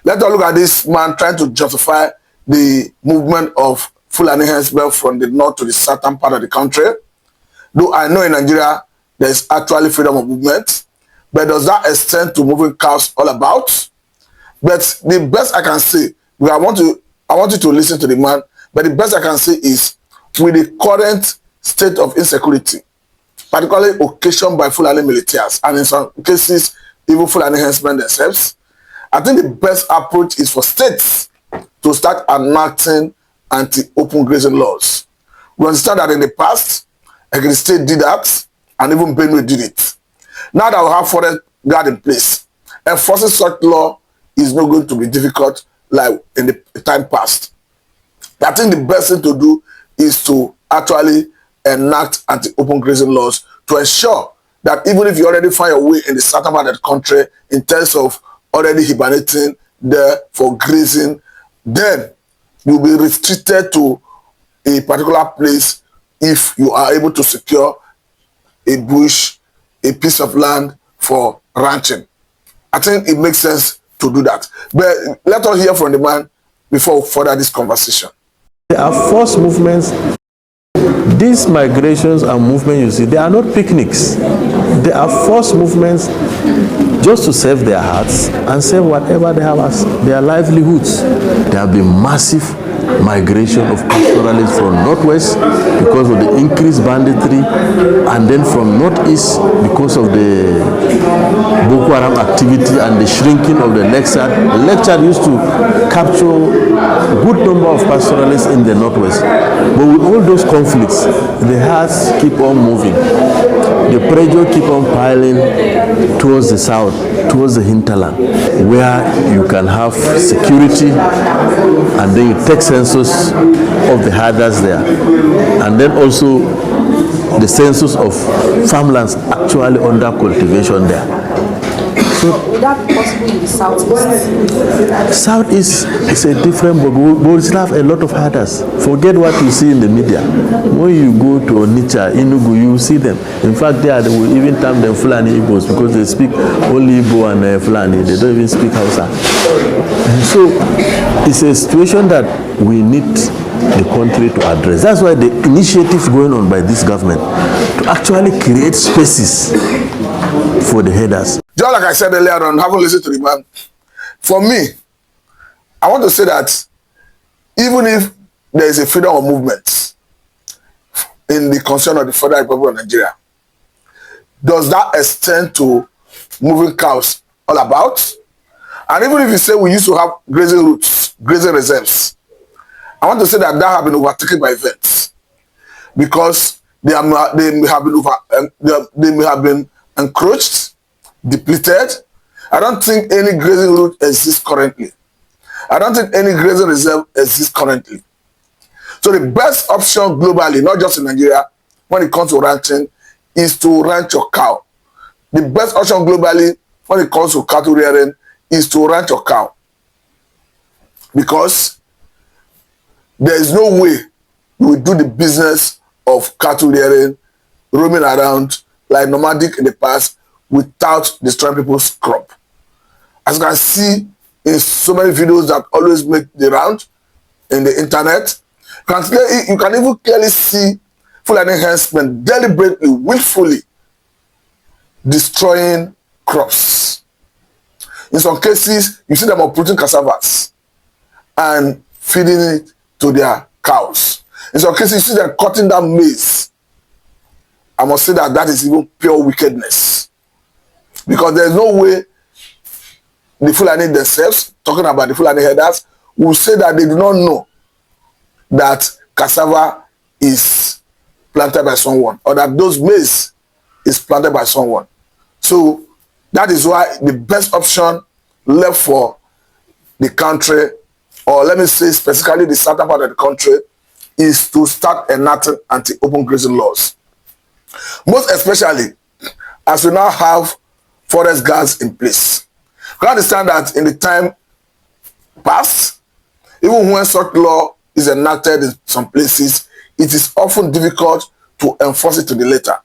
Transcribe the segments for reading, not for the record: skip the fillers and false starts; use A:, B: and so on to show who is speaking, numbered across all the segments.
A: Let's look at this man trying to justify the movement of Fulani Herdsmen from the north to the southern part of the country. Though I know in Nigeria there is actually freedom of movement, but does that extend to moving cows all about? But the best I can say, because I want you to listen to the man, but the best I can say is, with the current state of insecurity, particularly occasioned by Fulani militias, and in some cases, even Fulani Herdsmen themselves, I think the best approach is for states to start enacting anti-open grazing laws. We understand that in the past, Ekiti State did that, and even Benue did it. Now that we have forest guard in place, enforcing such law is not going to be difficult like in the time past. I think the best thing to do is to actually enact anti-open grazing laws to ensure that even if you already find your way in the southern part of the country in terms of already hibernating there for grazing, then you'll be restricted to a particular place if you are able to secure a bush, a piece of land for ranching. I think it makes sense to do that. But let us hear from the man before we further this conversation.
B: There are forced movements. These migrations and movements you see, they are not picnics. They are forced movements just to save their hearts and save whatever they have as their livelihoods. There have been massive migration of pastoralists from northwest because of the increased banditry, and then from northeast because of the Boko Haram activity and the shrinking of the Lexad. The Lexad used to capture a good number of pastoralists in the northwest. But with all those conflicts, the hearts keep on moving. The pressure keep on piling towards the south, towards the hinterland, where you can have security, and then you take census of the herders there, and then also the census of farmlands actually under cultivation there. So,
C: would that be possible in the southeast?
B: Southeast is a different, but we still have a lot of herders. Forget what you see in the media. When you go to Onitsha, Enugu, you see them. In fact, they will even term them Fulani Igbos because they speak only Igbo and Fulani. They don't even speak Hausa. And so it's a situation that we need the country to address. That's why the initiative going on by this government to actually create spaces for the herders.
A: Just like I said earlier on, having listened to the man, for me, I want to say that even if there is a freedom of movement in the concern of the Federal Republic of Nigeria, does that extend to moving cows all about? And even if you say we used to have grazing routes, grazing reserves, I want to say that have been overtaken by events because they may have been encroached, depleted. I don't think any grazing route exists currently. I don't think any grazing reserve exists currently. So the best option globally, not just in Nigeria, when it comes to ranching, is to ranch your cow. The best option globally when it comes to cattle rearing is to ranch your cow. Because there is no way you will do the business of cattle rearing, roaming around like nomadic in the past without destroying people's crop. As you can see in so many videos that always make the round in the internet, you can even clearly see Fulani Herdsmen deliberately, willfully destroying crops. In some cases, you see them uprooting cassavas and feeding it to their cows. In some cases, you see them cutting down maize. I must say that is even pure wickedness. Because there is no way the Fulani themselves, talking about the Fulani herders, will say that they do not know that cassava is planted by someone, or that those maize is planted by someone. So that is why the best option left for the country, or let me say specifically the southern part of the country, is to start enacting anti-open grazing laws. Most especially as we now have forest guards in place. We understand that in the time past, even when such law is enacted in some places, it is often difficult to enforce it to the letter.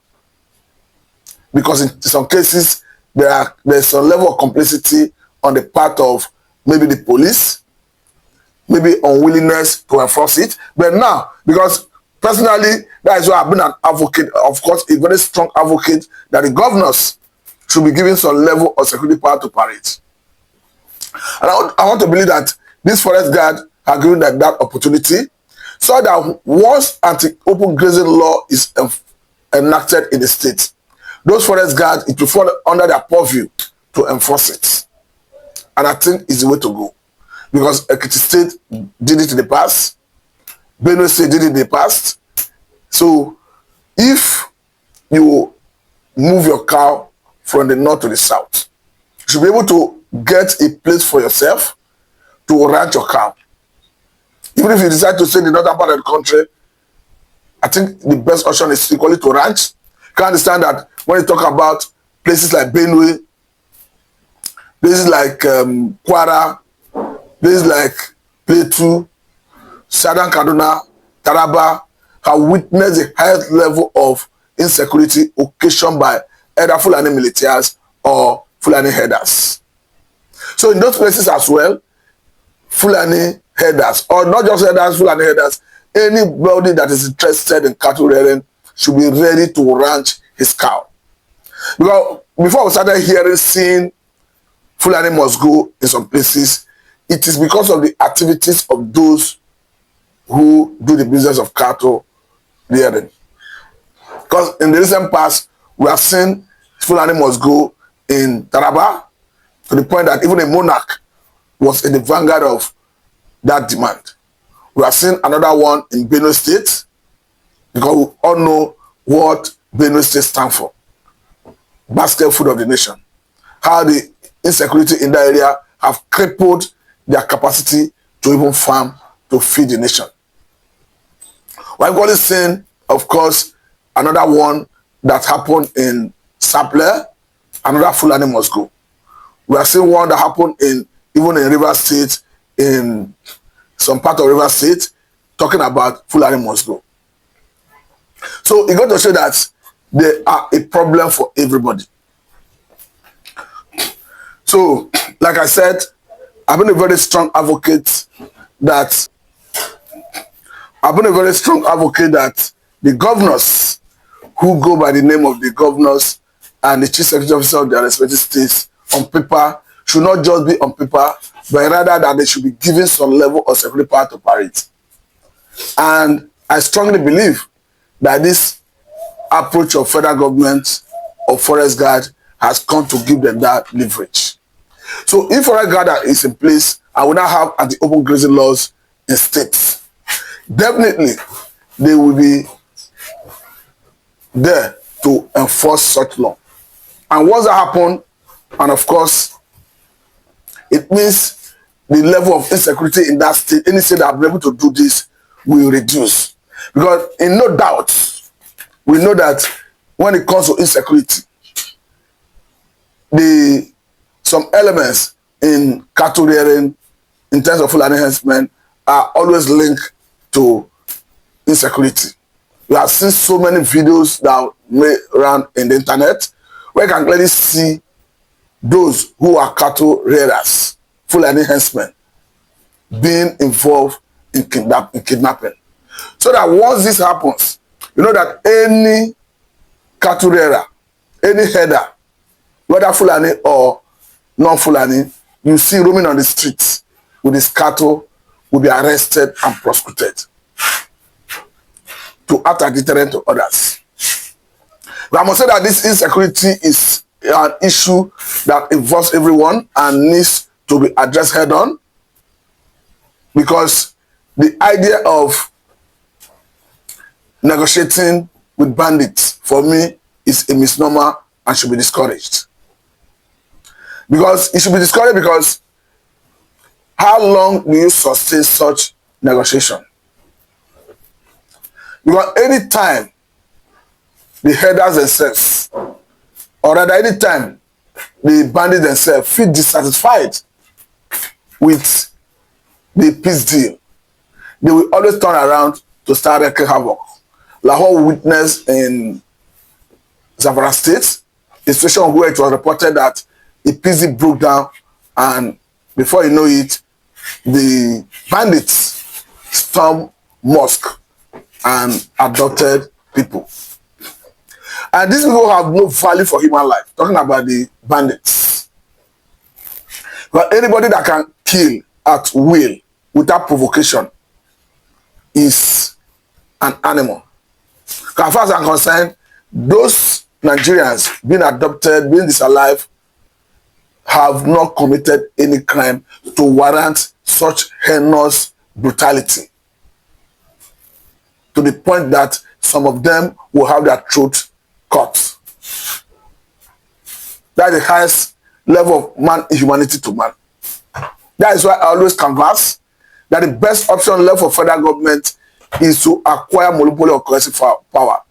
A: Because in some cases, there's some level of complicity on the part of maybe the police, maybe unwillingness to enforce it. But now, because personally, that is why I've been an advocate, of course, a very strong advocate that the governors should be given some level of security power to operate. And I want to believe that this forest guard are given that opportunity, so that once anti-open grazing law is enacted in the state, those forest guards, it will fall under their purview to enforce it. And I think it's the way to go. Because Ekiti State did it in the past, Benue State did it in the past. So if you move your cow from the north to the south, you should be able to get a place for yourself to ranch your cow. Even if you decide to stay in the northern part of the country, I think the best option is equally to ranch. You can understand that when you talk about places like Benue, places like Kwara, places like Plateau, Southern Kaduna, Taraba, have witnessed the highest level of insecurity occasioned by either Fulani militias or Fulani herders. So in those places as well, Fulani herders, or not just herders, Fulani herders, anybody that is interested in cattle rearing should be ready to ranch his cow. Because before we started seeing Fulani must go in some places, it is because of the activities of those who do the business of cattle rearing. Because in the recent past, we have seen Fulani must go in Taraba, to the point that even a monarch was in the vanguard of that demand. We have seen another one in Benue State, because we all know what Benue State stands for. Basket food of the nation. How the insecurity in that area have crippled their capacity to even farm to feed the nation. We have already seen, of course, another one that happened in Sapele, another Fulani must go. We have seen one that happened even in River State, in some part of River State, talking about Fulani must go. So it got to show that they are a problem for everybody. So, like I said, I've been a very strong advocate that the governors who go by the name of the governors and the chief security officer of their respective states on paper should not just be on paper, but rather that they should be given some level of security power to operate. And I strongly believe that this approach of federal government or forest guard has come to give them that leverage. So if forest guard is in place and we now have anti-open grazing laws in states, definitely they will be there to enforce such law. And once that happens, and of course, it means the level of insecurity in that state, any state that have been able to do this, will reduce. Because in no doubt, we know that when it comes to insecurity, some elements in cattle rearing, in terms of Fulani Herdsmen, are always linked to insecurity. We have seen so many videos that may run in the internet where you can clearly see those who are cattle rearers, Fulani Herdsmen, being involved in kidnapping. So that once this happens, you know that any cattle rearer, any herder, whether Fulani or non-Fulani, you see roaming on the streets with his cattle, will be arrested and prosecuted to act as deterrent to others. But I must say that this insecurity is an issue that involves everyone and needs to be addressed head on, because the idea of negotiating with bandits, for me, is a misnomer and should be discouraged. Because it should be discouraged because how long do you sustain such negotiation? Because any time the herders themselves, or rather any time the bandits themselves feel dissatisfied with the peace deal, they will always turn around to start wreaking havoc. Like what we witnessed in Zamfara State, a situation where it was reported that a peace deal broke down and before you know it, the bandits stormed mosque and abducted people. And these people have no value for human life. Talking about the bandits. But anybody that can kill at will without provocation is an animal. As far as I'm concerned, those Nigerians being adopted, being disallowed, have not committed any crime to warrant such heinous brutality. To the point that some of them will have their throat cut. That is the highest level of man humanity to man. That is why I always canvass that the best option left for federal government is to acquire monopoly of coercive power,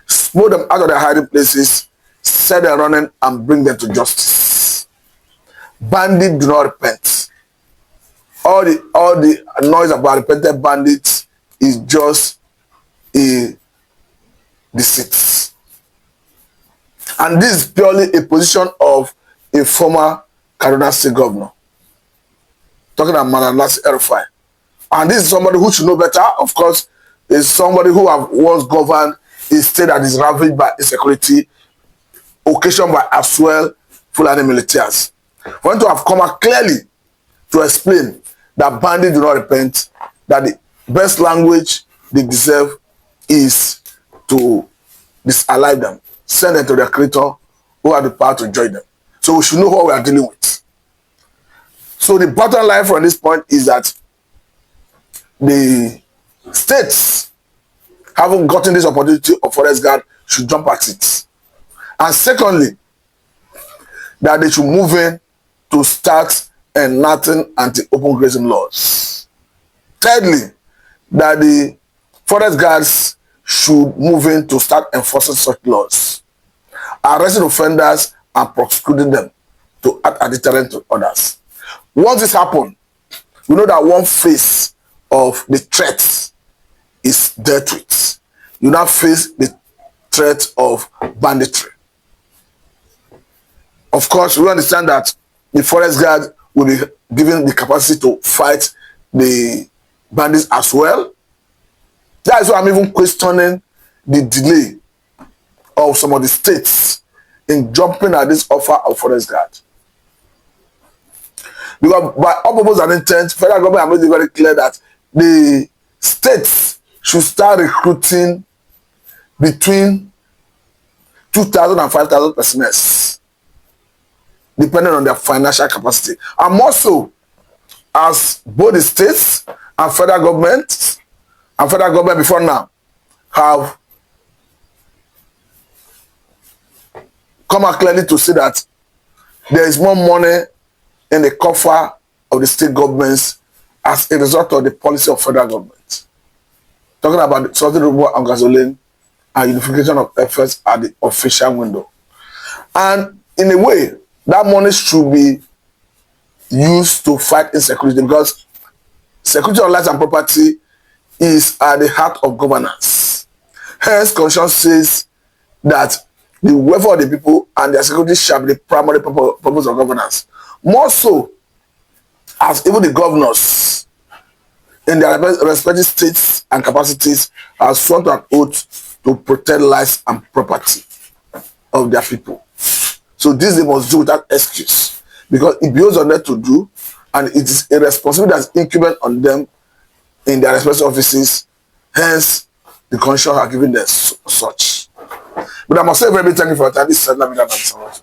A: smooth them out of their hiding places, set them running, and bring them to justice. Bandits do not repent. All the noise about repented bandits is just a deceit. And this is purely a position of a former Kaduna State governor. Talking about Mananasi Erufai. And this is somebody who should know better. Of course, is somebody who have once governed a state that is ravaged by insecurity, occasioned by as well Fulani militias. For him to have come out clearly to explain that bandits do not repent, that the best language they deserve is to disallow them, send them to their creator who have the power to join them. So we should know what we are dealing with. So the bottom line from this point is that the states haven't gotten this opportunity of forest guard should jump at it. And secondly, that they should move in to start enacting anti-open grazing laws. Thirdly, that the forest guards should move in to start enforcing such laws, arresting offenders and prosecuting them to act as deterrent to others. Once this happens, we know that one face of the threat is dealt with. You now face the threat of banditry. Of course, we understand that the forest guard will be given the capacity to fight the bandits as well. That is why I'm even questioning the delay of some of the states in jumping at this offer of forest guard. Because by all purpose and intent, federal government has made it very clear that the states should start recruiting between 2,000 and 5,000 personnel, depending on their financial capacity. And more so, as both the states and federal government before now have come out clearly to say that there is more money in the coffer of the state governments as a result of the policy of federal government. Talking about sorting rubber and gasoline and unification of efforts at the official window. And in a way, that money should be used to fight insecurity, because security of life and property is at the heart of governance. Hence, Constitution says that the welfare of the people and their security shall be the primary purpose of governance. More so, as even the governors in their respective states and capacities have sworn to an oath to protect lives and property of their people. So this they must do without excuse, because it builds on them to do, and it is a responsibility that's incumbent on them in their respective offices. Hence, the Constitution has given them such. But I must say very big thank you for your time. This is Sadla Mida. Thank you so much.